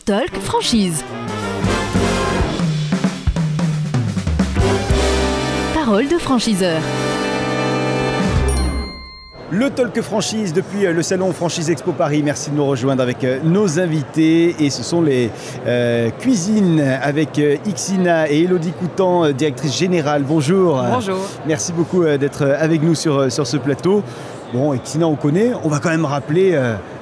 Talk Franchise. Parole de franchiseur. Le Talk Franchise depuis le salon Franchise Expo Paris. Merci de nous rejoindre avec nos invités. Et ce sont les cuisines avec Ixina et Elodie Coutan, directrice générale. Bonjour. Bonjour. Merci beaucoup d'être avec nous sur ce plateau. Bon, Ixina, on connaît. On va quand même rappeler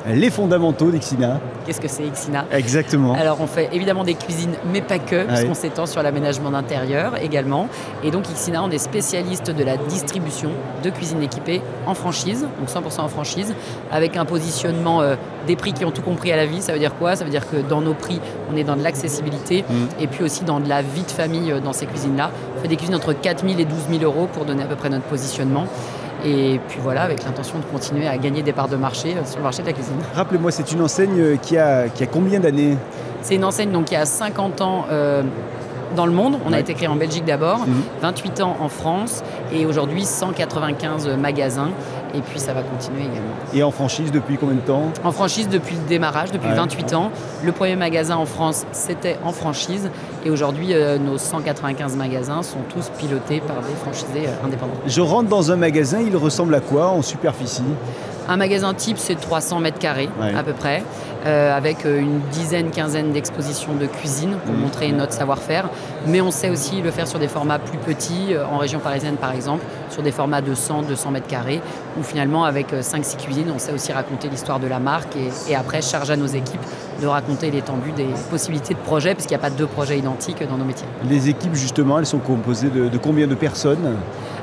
les fondamentaux d'Ixina. Qu'est-ce que c'est Ixina ? Exactement. Alors, on fait évidemment des cuisines, mais pas que, puisqu'on s'étend sur l'aménagement d'intérieur également. Et donc, Ixina, on est spécialiste de la distribution de cuisines équipées en franchise, donc 100% en franchise, avec un positionnement des prix qui ont tout compris à la vie. Ça veut dire quoi ? Ça veut dire que dans nos prix, on est dans de l'accessibilité et puis aussi dans de la vie de famille dans ces cuisines-là. On fait des cuisines entre 4 000 et 12 000 euros pour donner à peu près notre positionnement. Et puis voilà, avec l'intention de continuer à gagner des parts de marché sur le marché de la cuisine. Rappelez-moi, c'est une enseigne qui a combien d'années ? C'est une enseigne donc, qui a 50 ans dans le monde. On a été créé en Belgique d'abord, 28 ans en France et aujourd'hui 195 magasins. Et puis ça va continuer également. Et en franchise depuis combien de temps ? En franchise depuis le démarrage, depuis 28 ans. Le premier magasin en France, c'était en franchise. Et aujourd'hui, nos 195 magasins sont tous pilotés par des franchisés indépendants. Je rentre dans un magasin, il ressemble à quoi en superficie ? Un magasin type, c'est 300 mètres carrés à peu près, avec une quinzaine d'expositions de cuisine pour montrer notre savoir-faire. Mais on sait aussi le faire sur des formats plus petits, en région parisienne par exemple, sur des formats de 100-200 mètres carrés, où finalement avec 5-6 cuisines, on sait aussi raconter l'histoire de la marque et après charge à nos équipes de raconter l'étendue des possibilités de projets, parce qu'il n'y a pas deux projets identiques dans nos métiers. Les équipes justement, elles sont composées de combien de personnes ?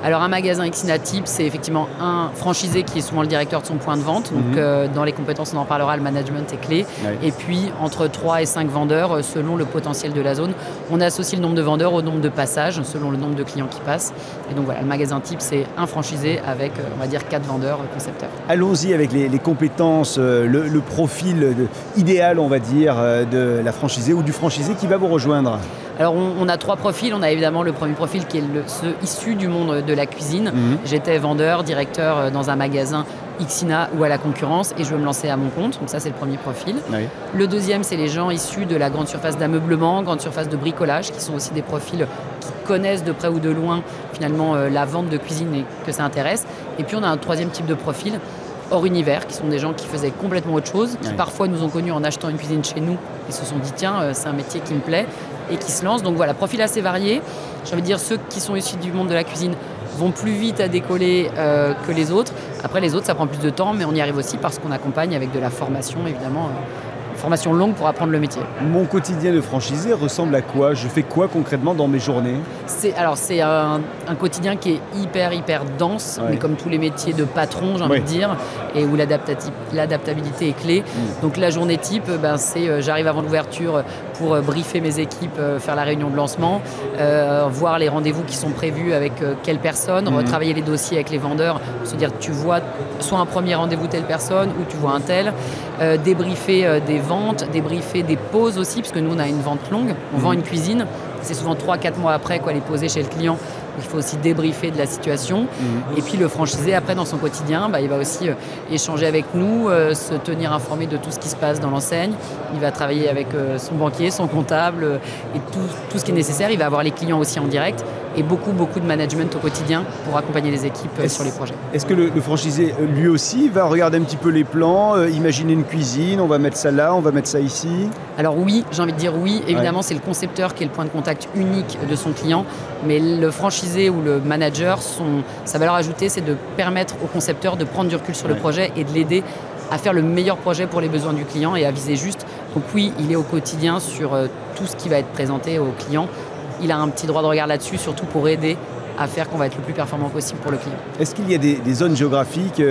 Alors un magasin Ixina type, c'est effectivement un franchisé qui est souvent le directeur de son point de vente. Donc dans les compétences, on en parlera, le management est clé. Et puis entre 3 et 5 vendeurs selon le potentiel de la zone. On associe le nombre de vendeurs au nombre de passages selon le nombre de clients qui passent. Et donc voilà, le magasin type, c'est un franchisé avec, on va dire, 4 vendeurs concepteurs. Allons-y avec les compétences, le profil idéal, on va dire, de la franchisée ou du franchisé qui va vous rejoindre. Alors on a 3 profils. On a évidemment le premier profil qui est ceux issus du monde de la cuisine. J'étais vendeur, directeur dans un magasin Ixina ou à la concurrence et je veux me lancer à mon compte. Donc ça, c'est le premier profil. Le deuxième, c'est les gens issus de la grande surface d'ameublement, grande surface de bricolage, qui sont aussi des profils qui connaissent de près ou de loin finalement la vente de cuisine et que ça intéresse. Et puis on a un troisième type de profil hors univers, qui sont des gens qui faisaient complètement autre chose, qui parfois nous ont connus en achetant une cuisine chez nous et se sont dit tiens, c'est un métier qui me plaît et qui se lancent. Donc voilà, profil assez varié. J'ai envie de dire, ceux qui sont issus du monde de la cuisine vont plus vite à décoller que les autres. Après, les autres, ça prend plus de temps, mais on y arrive aussi parce qu'on accompagne avec de la formation, évidemment, formation longue pour apprendre le métier. Mon quotidien de franchisé ressemble à quoi ? Je fais quoi concrètement dans mes journées ? C'est un quotidien qui est hyper dense, mais comme tous les métiers de patron, j'ai envie de dire, et où l'adaptabilité est clé. Donc la journée type, c'est j'arrive avant l'ouverture pour briefer mes équipes, faire la réunion de lancement, voir les rendez-vous qui sont prévus avec quelle personne, retravailler les dossiers avec les vendeurs, pour se dire tu vois soit un premier rendez-vous telle personne ou tu vois un tel, débriefer des ventes, débriefer des pauses aussi, parce que nous on a une vente longue, on vend une cuisine, c'est souvent 3-4 mois après les poser chez le client. Il faut aussi débriefer de la situation. Et puis le franchisé, après, dans son quotidien, il va aussi échanger avec nous, se tenir informé de tout ce qui se passe dans l'enseigne. Il va travailler avec son banquier, son comptable et tout ce qui est nécessaire. Il va avoir les clients aussi en direct et beaucoup de management au quotidien pour accompagner les équipes sur les projets. Est-ce que le franchisé, lui aussi, va regarder un petit peu les plans, imaginer une cuisine, on va mettre ça là, on va mettre ça ici ? Alors oui, j'ai envie de dire oui. Évidemment, c'est le concepteur qui est le point de contact unique de son client, mais le franchisé ou le manager, sa valeur ajoutée, c'est de permettre au concepteur de prendre du recul sur le projet et de l'aider à faire le meilleur projet pour les besoins du client et à viser juste. Donc oui, il est au quotidien sur tout ce qui va être présenté au client. Il a un petit droit de regard là-dessus, surtout pour aider à faire qu'on va être le plus performant possible pour le client. Est-ce qu'il y a des zones géographiques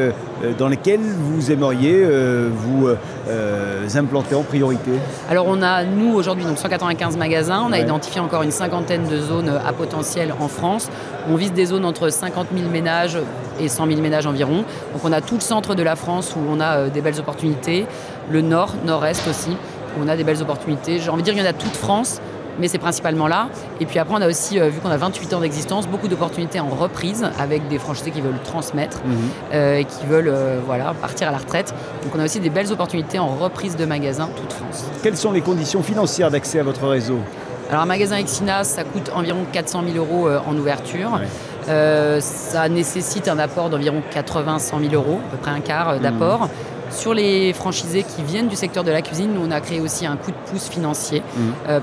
dans lesquelles vous aimeriez vous implanter en priorité ? Alors on a, nous, aujourd'hui, donc 195 magasins. On a identifié encore une 50aine de zones à potentiel en France. On vise des zones entre 50 000 ménages et 100 000 ménages environ. Donc on a tout le centre de la France où on a des belles opportunités. Le nord, nord-est aussi, où on a des belles opportunités. J'ai envie de dire qu'il y en a toute France. mais c'est principalement là. Et puis après, on a aussi, vu qu'on a 28 ans d'existence, beaucoup d'opportunités en reprise avec des franchisés qui veulent transmettre et qui veulent partir à la retraite. Donc on a aussi des belles opportunités en reprise de magasins toute France. Quelles sont les conditions financières d'accès à votre réseau ? Alors un magasin Xina, ça coûte environ 400 000 euros en ouverture. Ça nécessite un apport d'environ 80-100 000 euros, à peu près un quart d'apport. Sur les franchisés qui viennent du secteur de la cuisine, nous on a créé aussi un coup de pouce financier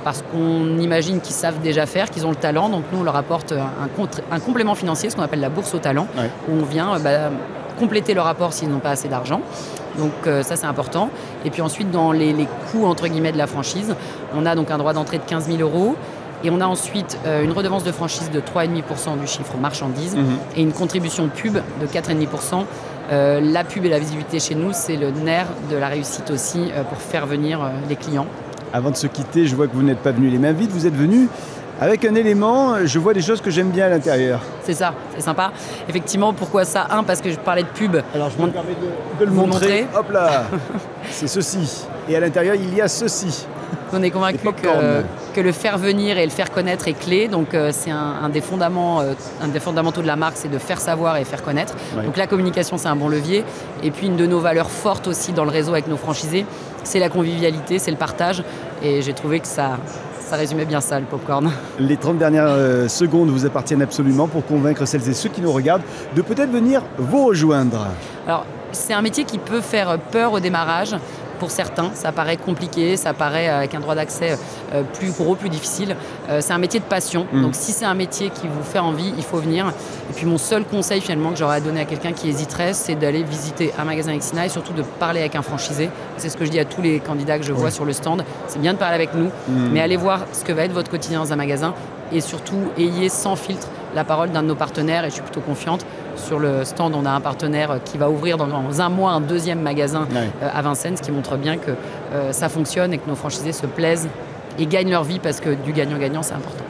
parce qu'on imagine qu'ils savent déjà faire, qu'ils ont le talent. Donc nous on leur apporte un complément financier, ce qu'on appelle la bourse au talent, où on vient compléter leur apport s'ils n'ont pas assez d'argent. Donc ça c'est important. Et puis ensuite dans les coûts entre guillemets de la franchise, on a donc un droit d'entrée de 15 000 euros. Et on a ensuite une redevance de franchise de 3,5% du chiffre marchandises et une contribution pub de 4,5%. La pub et la visibilité chez nous, c'est le nerf de la réussite aussi pour faire venir les clients. Avant de se quitter, je vois que vous n'êtes pas venu les mains vides, vous êtes venu avec un élément, je vois des choses que j'aime bien à l'intérieur. C'est ça, c'est sympa. Effectivement, pourquoi ça ? Parce que je parlais de pub. Alors je me permets de le montrer. Hop là, c'est ceci. Et à l'intérieur, il y a ceci. On est convaincu que le faire venir et le faire connaître est clé. Donc c'est un des fondamentaux de la marque, c'est de faire savoir et faire connaître. Ouais. Donc la communication, c'est un bon levier. Et puis une de nos valeurs fortes aussi dans le réseau avec nos franchisés, c'est la convivialité, c'est le partage. Et j'ai trouvé que ça résumait bien ça, le popcorn. Les 30 dernières secondes vous appartiennent absolument pour convaincre celles et ceux qui nous regardent de peut-être venir vous rejoindre. Alors, c'est un métier qui peut faire peur au démarrage. Pour certains, ça paraît compliqué, ça paraît avec un droit d'accès plus gros, plus difficile. C'est un métier de passion. Donc si c'est un métier qui vous fait envie, il faut venir. Et puis mon seul conseil finalement que j'aurais à donner à quelqu'un qui hésiterait, c'est d'aller visiter un magasin Xina et surtout de parler avec un franchisé. C'est ce que je dis à tous les candidats que je vois sur le stand. C'est bien de parler avec nous, mais allez voir ce que va être votre quotidien dans un magasin et surtout ayez sans filtre la parole d'un de nos partenaires et je suis plutôt confiante. Sur le stand, on a un partenaire qui va ouvrir dans un mois un deuxième magasin à Vincennes, ce qui montre bien que ça fonctionne et que nos franchisés se plaisent et gagnent leur vie parce que du gagnant-gagnant, c'est important.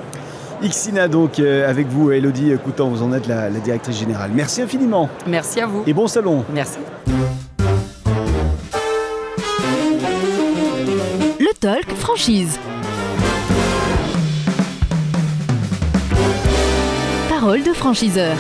Xina donc, avec vous, Élodie Coutan, vous en êtes la directrice générale. Merci infiniment. Merci à vous. Et bon salon. Merci. Le Talk Franchise. Parole de franchiseur.